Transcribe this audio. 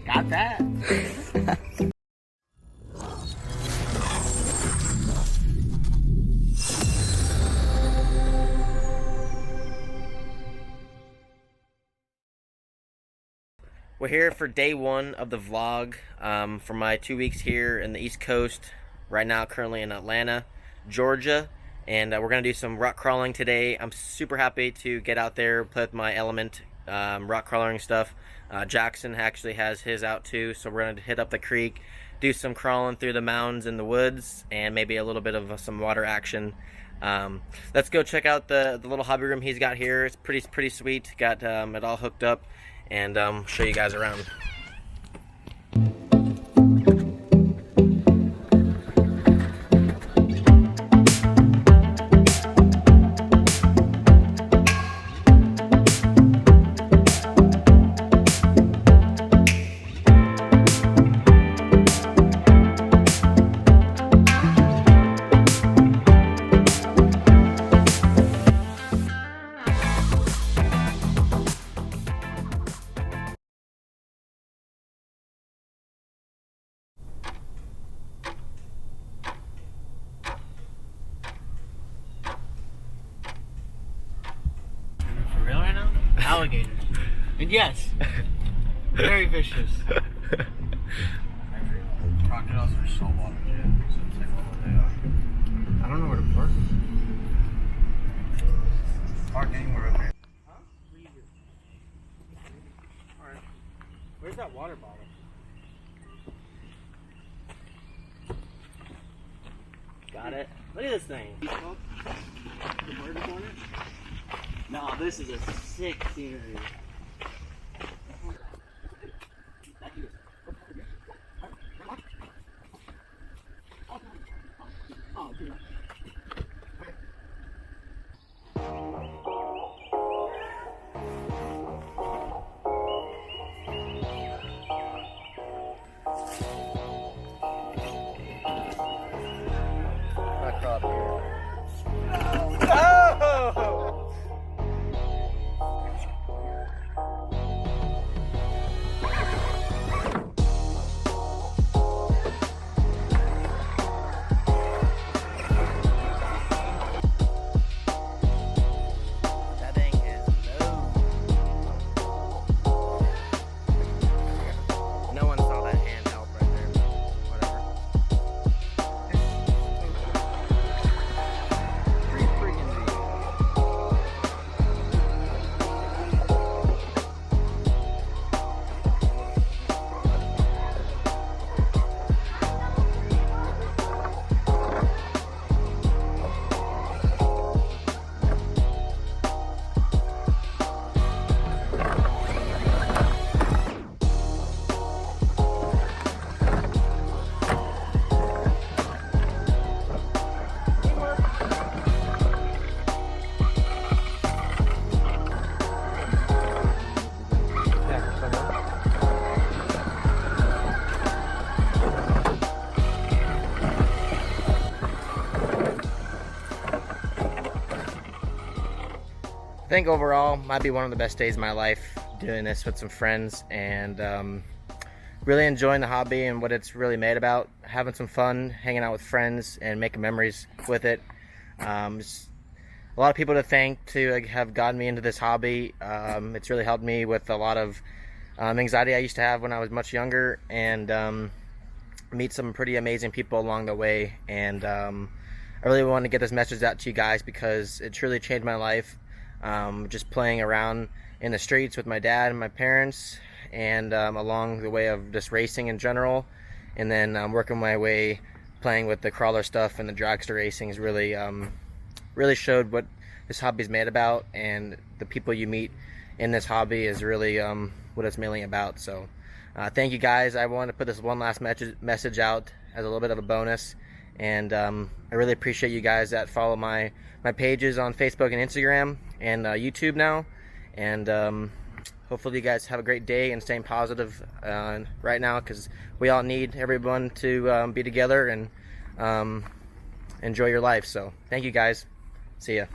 Got that. We're here for day one of the vlog for my 2 weeks here in the East Coast. Right now, currently in Atlanta, Georgia, and we're gonna do some rock crawling today. I'm super happy to get out there, play with my Element rock crawling stuff. Jackson actually has his out too, so we're gonna hit up the creek, do some crawling through the mountains in the woods, and maybe a little bit of some water action. Let's go check out the little hobby room he's got here. It's pretty sweet. Got it all hooked up, and show you guys around. Alligators. And yes, very vicious. Crocodiles are saltwater, yeah. So it's like what they are. I don't know where to park. Park anywhere up here. Huh? What do you do? Alright. Where's that water bottle? Got it. Look at this thing. The bird on it? No, this is a sick scenery. Oh, dude. I think overall might be one of the best days of my life doing this with some friends, and really enjoying the hobby and what it's really made about. Having some fun, hanging out with friends and making memories with it. Just a lot of people to thank to have gotten me into this hobby. It's really helped me with a lot of anxiety I used to have when I was much younger, and meet some pretty amazing people along the way. And I really want to get this message out to you guys because it truly changed my life. Just playing around in the streets with my dad and my parents, and along the way of just racing in general, and then working my way playing with the crawler stuff and the dragster racing has really really showed what this hobby is made about, and the people you meet in this hobby is really what it's mainly about. So thank you guys. I want to put this one last message out as a little bit of a bonus, and I really appreciate you guys that follow my pages on Facebook and Instagram and YouTube now, and hopefully you guys have a great day and staying positive right now, because we all need everyone to be together and enjoy your life. So thank you guys. See ya.